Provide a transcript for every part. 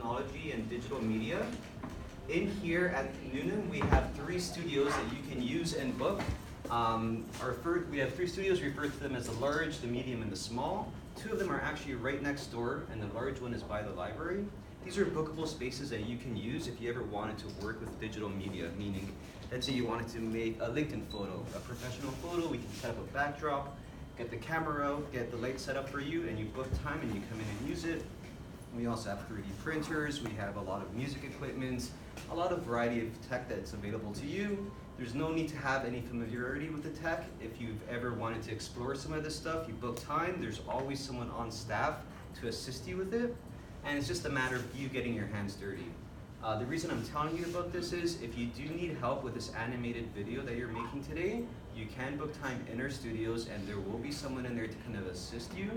technology and digital media. In here at Noonan, we have 3 studios that you can use and book. We have 3 studios, we refer to them as the large, the medium, and the small. 2 of them are actually right next door, and the large one is by the library. These are bookable spaces that you can use if you ever wanted to work with digital media, meaning, let's say you wanted to make a LinkedIn photo, a professional photo, we can set up a backdrop, get the camera out, get the light set up for you, and you book time and you come in and use it. We also have 3D printers, we have a lot of music equipment, a lot of variety of tech that's available to you. There's no need to have any familiarity with the tech. If you've ever wanted to explore some of this stuff, you book time, there's always someone on staff to assist you with it, and it's just a matter of you getting your hands dirty. The reason I'm telling you about this is if you do need help with this animated video that you're making today, you can book time in our studios and there will be someone in there to kind of assist you.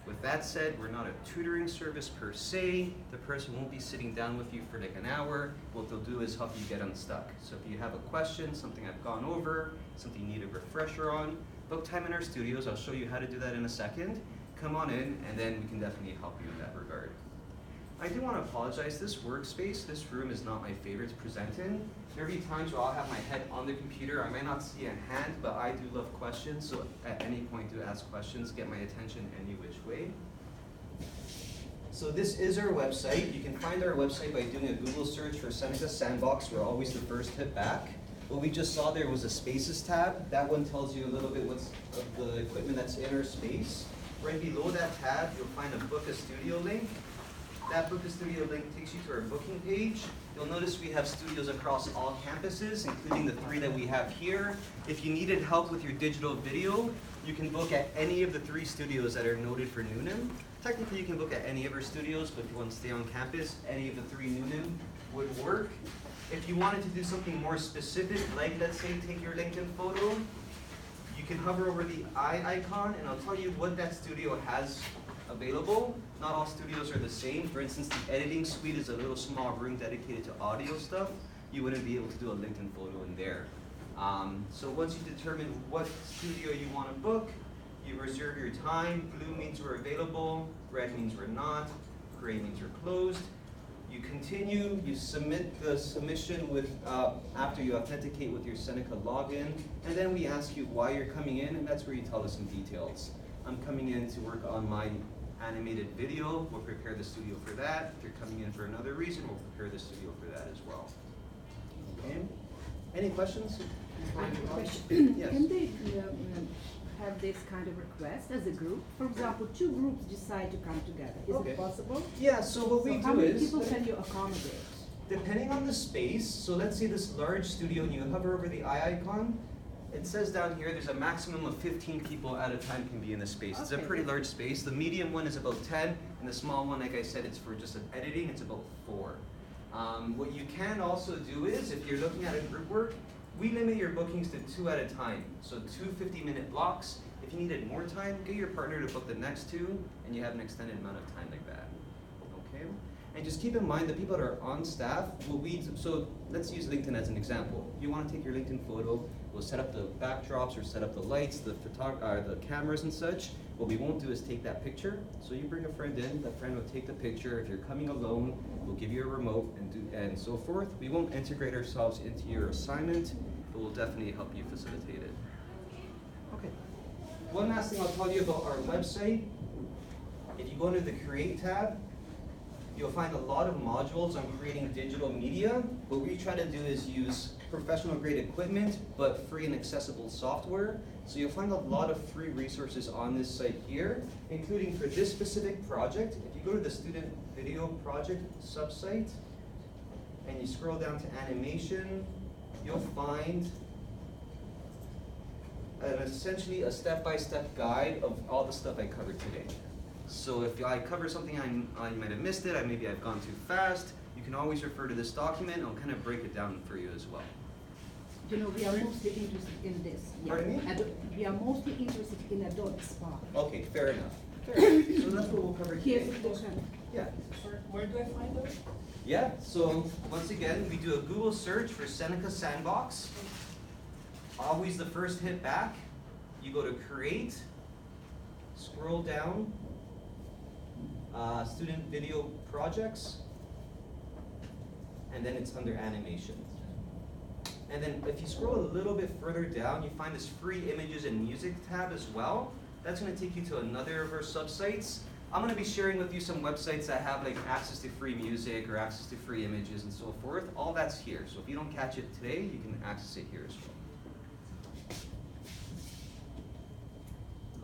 With that said, we're not a tutoring service per se. The person won't be sitting down with you for like an hour. What they'll do is help you get unstuck. So if you have a question, something I've gone over, something you need a refresher on, book time in our studios. I'll show you how to do that in a second. Come on in and then we can definitely help you in that regard. I do want to apologize, this workspace, this room is not my favorite to present in. There will be times where I'll have my head on the computer, I might not see a hand, but I do love questions, so at any point do ask questions, get my attention any which way. So this is our website. You can find our website by doing a Google search for Seneca Sandbox. We're always the first hit back. What we just saw there was a Spaces tab. That one tells you a little bit of the equipment that's in our space. Right below that tab, you'll find a Book a Studio link. That Book a Studio link takes you to our booking page. You'll notice we have studios across all campuses, including the 3 that we have here. If you needed help with your digital video, you can book at any of the 3 studios that are noted for Noonan. Technically, you can book at any of our studios, but if you want to stay on campus, any of the 3 Noonan would work. If you wanted to do something more specific, like let's say take your LinkedIn photo, you can hover over the eye icon and I'll tell you what that studio has available. Not all studios are the same. For instance, the editing suite is a little small room dedicated to audio stuff. You wouldn't be able to do a LinkedIn photo in there. So once you determine what studio you want to book, you reserve your time. Blue means we're available, red means we're not, gray means we're closed. You continue, you submit the submission with after you authenticate with your Seneca login, and then we ask you why you're coming in, and that's where you tell us some details. I'm coming in to work on my animated video. We'll prepare the studio for that. If you're coming in for another reason, we'll prepare the studio for that as well. Okay. Any questions? I have a question. Yes. Can they have this kind of request as a group? For example, 2 groups decide to come together. Is it possible? Yeah, so what we how do many is, people can you accommodate? depending on the space, so let's say this large studio and you hover over the eye icon, it says down here there's a maximum of 15 people at a time can be in the space. It's a pretty large space. The medium one is about 10, and the small one, like I said, it's for just editing, it's about 4. What you can also do is, if you're looking at a group work, we limit your bookings to 2 at a time. So 2 50-minute blocks. If you needed more time, get your partner to book the next 2, and you have an extended amount of time like that. Okay? And just keep in mind the people that are on staff will so let's use LinkedIn as an example. You want to take your LinkedIn photo, we'll set up the backdrops or set up the lights, the cameras and such. What we won't do is take that picture. So you bring a friend in, that friend will take the picture. If you're coming alone, we'll give you a remote and so forth. We won't integrate ourselves into your assignment, but we'll definitely help you facilitate it. Okay. One last thing I'll tell you about our website. If you go into the Create tab, you'll find a lot of modules on creating digital media. What we try to do is use professional grade equipment, but free and accessible software. So you'll find a lot of free resources on this site here, including for this specific project. If you go to the student video project subsite, and you scroll down to animation, you'll find essentially a step-by-step guide of all the stuff I covered today. So if I cover something I might have missed it, maybe I've gone too fast, you can always refer to this document and I'll kind of break it down for you as well. You know, we are mostly interested in this. Yeah. Pardon me? We are mostly interested in Adobe Spark. Okay, fair enough. So that's what we'll cover Here, today. Yeah. Where do I find those? Yeah, so once again, we do a Google search for Seneca Sandbox. Always the first hit back. You go to Create, scroll down, Student Video Projects, and then it's under animation. And then if you scroll a little bit further down, you find this free images and music tab as well. That's gonna take you to another of our subsites. I'm gonna be sharing with you some websites that have like access to free music or access to free images and so forth. All that's here. So if you don't catch it today, you can access it here as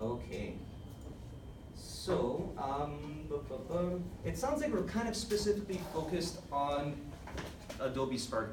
well. Okay. So, it sounds like we're kind of specifically focused on Adobe Spark